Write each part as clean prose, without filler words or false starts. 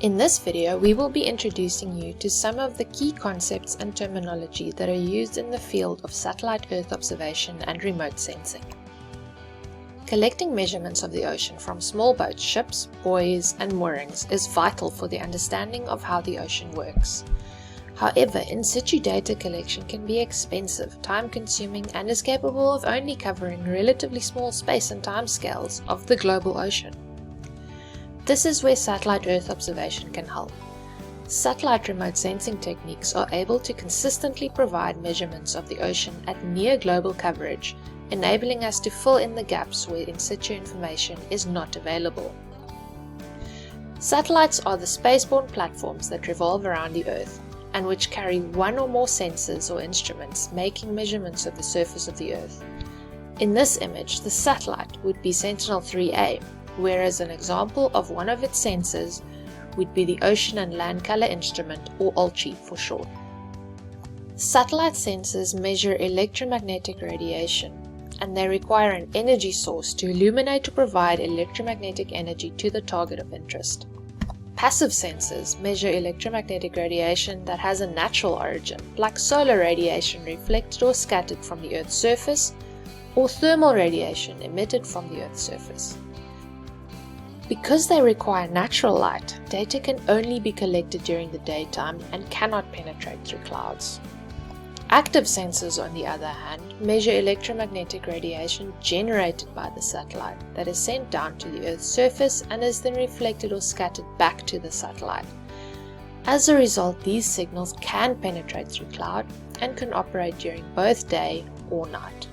In this video, we will be introducing you to some of the key concepts and terminology that are used in the field of satellite Earth observation and remote sensing. Collecting measurements of the ocean from small boats, ships, buoys, and moorings is vital for the understanding of how the ocean works. However, in situ data collection can be expensive, time-consuming, and is capable of only covering relatively small space and timescales of the global ocean. This is where satellite Earth observation can help. Satellite remote sensing techniques are able to consistently provide measurements of the ocean at near global coverage, enabling us to fill in the gaps where in situ information is not available. Satellites are the spaceborne platforms that revolve around the Earth, and which carry one or more sensors or instruments making measurements of the surface of the Earth. In this image, the satellite would be Sentinel-3A, whereas an example of one of its sensors would be the Ocean and Land Color Instrument, or OLCI for short. Satellite sensors measure electromagnetic radiation, and they require an energy source to illuminate or provide electromagnetic energy to the target of interest. Passive sensors measure electromagnetic radiation that has a natural origin, like solar radiation reflected or scattered from the Earth's surface, or thermal radiation emitted from the Earth's surface. Because they require natural light, data can only be collected during the daytime and cannot penetrate through clouds. Active sensors, on the other hand, measure electromagnetic radiation generated by the satellite that is sent down to the Earth's surface and is then reflected or scattered back to the satellite. As a result, these signals can penetrate through cloud and can operate during both day or night.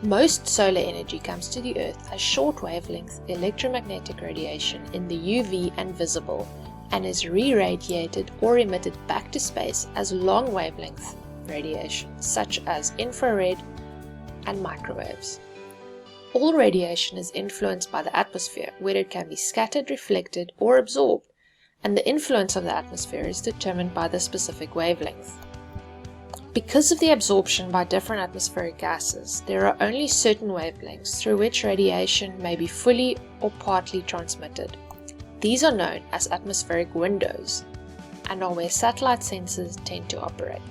Most solar energy comes to the Earth as short wavelength electromagnetic radiation in the UV and visible, and is re-radiated or emitted back to space as long wavelength radiation, such as infrared and microwaves. All radiation is influenced by the atmosphere, where it can be scattered, reflected, or absorbed, and the influence of the atmosphere is determined by the specific wavelength. Because of the absorption by different atmospheric gases, there are only certain wavelengths through which radiation may be fully or partly transmitted. These are known as atmospheric windows and are where satellite sensors tend to operate.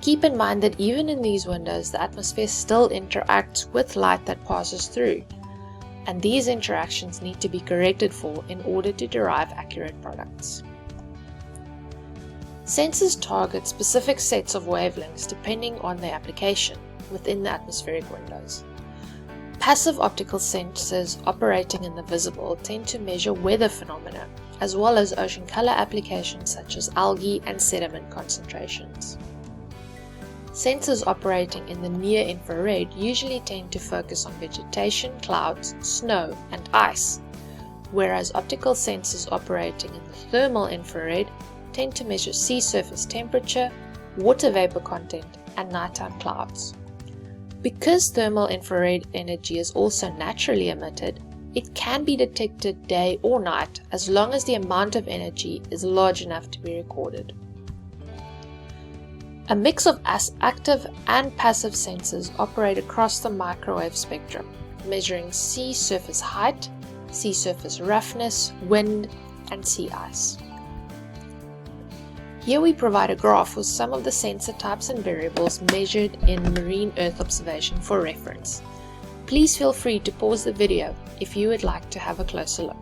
Keep in mind that even in these windows, the atmosphere still interacts with light that passes through, and these interactions need to be corrected for in order to derive accurate products. Sensors target specific sets of wavelengths depending on their application within the atmospheric windows. Passive optical sensors operating in the visible tend to measure weather phenomena, as well as ocean color applications such as algae and sediment concentrations. Sensors operating in the near-infrared usually tend to focus on vegetation, clouds, snow, and ice, whereas optical sensors operating in the thermal infrared tend to measure sea surface temperature, water vapor content, and nighttime clouds. Because thermal infrared energy is also naturally emitted, it can be detected day or night as long as the amount of energy is large enough to be recorded. A mix of active and passive sensors operate across the microwave spectrum, measuring sea surface height, sea surface roughness, wind, and sea ice. Here we provide a graph with some of the sensor types and variables measured in marine Earth observation for reference. Please feel free to pause the video if you would like to have a closer look.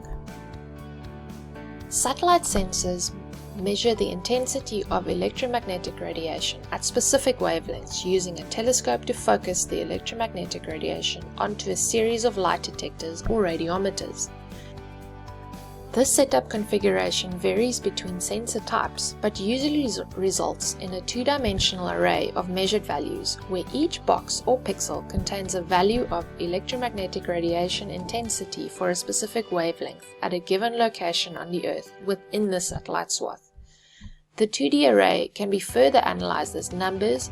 Satellite sensors measure the intensity of electromagnetic radiation at specific wavelengths using a telescope to focus the electromagnetic radiation onto a series of light detectors or radiometers. This setup configuration varies between sensor types, but usually results in a two-dimensional array of measured values, where each box or pixel contains a value of electromagnetic radiation intensity for a specific wavelength at a given location on the Earth within the satellite swath. The 2D array can be further analyzed as numbers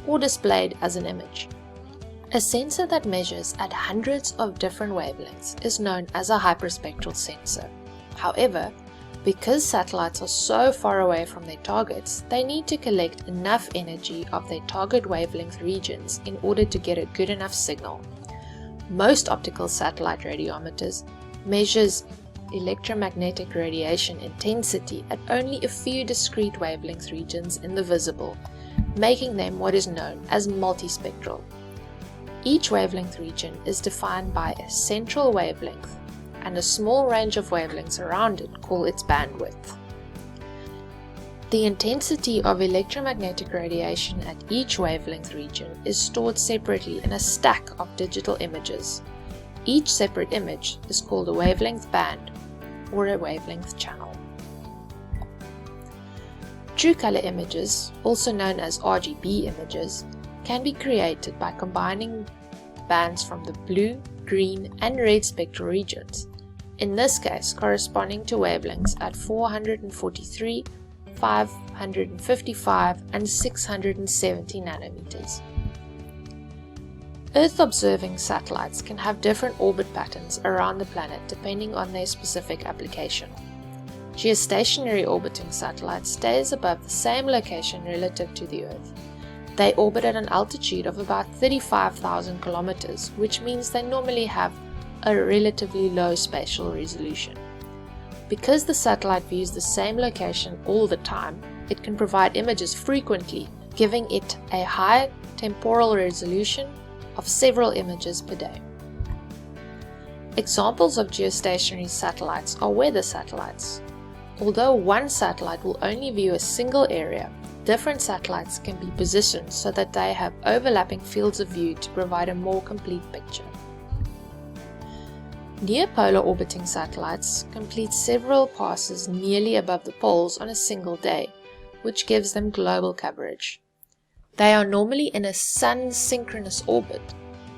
or displayed as an image. A sensor that measures at hundreds of different wavelengths is known as a hyperspectral sensor. However, because satellites are so far away from their targets, they need to collect enough energy of their target wavelength regions in order to get a good enough signal. Most optical satellite radiometers measures electromagnetic radiation intensity at only a few discrete wavelength regions in the visible, making them what is known as multispectral. Each wavelength region is defined by a central wavelength, and a small range of wavelengths around it call its bandwidth. The intensity of electromagnetic radiation at each wavelength region is stored separately in a stack of digital images. Each separate image is called a wavelength band or a wavelength channel. True color images, also known as RGB images, can be created by combining bands from the blue, green, and red spectral regions, in this case corresponding to wavelengths at 443, 555, and 670 nanometers. Earth-observing satellites can have different orbit patterns around the planet depending on their specific application. Geostationary orbiting satellites stays above the same location relative to the Earth. They orbit at an altitude of about 35,000 kilometers, which means they normally have a relatively low spatial resolution. Because the satellite views the same location all the time, it can provide images frequently, giving it a high temporal resolution of several images per day. Examples of geostationary satellites are weather satellites. Although one satellite will only view a single area, different satellites can be positioned so that they have overlapping fields of view to provide a more complete picture. Near-polar orbiting satellites complete several passes nearly above the poles on a single day, which gives them global coverage. They are normally in a sun-synchronous orbit,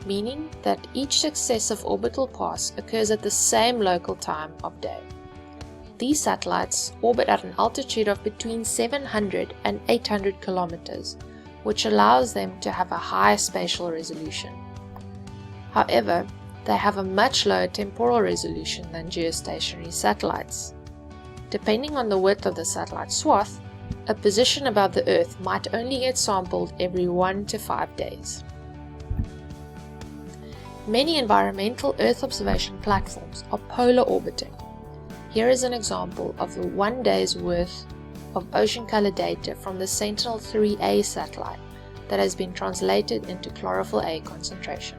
meaning that each successive orbital pass occurs at the same local time of day. These satellites orbit at an altitude of between 700 and 800 kilometers, which allows them to have a high spatial resolution. However, they have a much lower temporal resolution than geostationary satellites. Depending on the width of the satellite swath, a position above the Earth might only get sampled every 1 to 5 days. Many environmental Earth observation platforms are polar orbiting. Here is an example of the 1 day's worth of ocean color data from the Sentinel-3A satellite that has been translated into chlorophyll A concentration.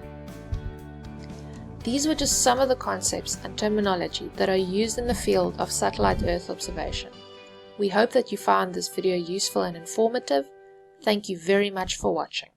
These were just some of the concepts and terminology that are used in the field of satellite Earth observation. We hope that you found this video useful and informative. Thank you very much for watching.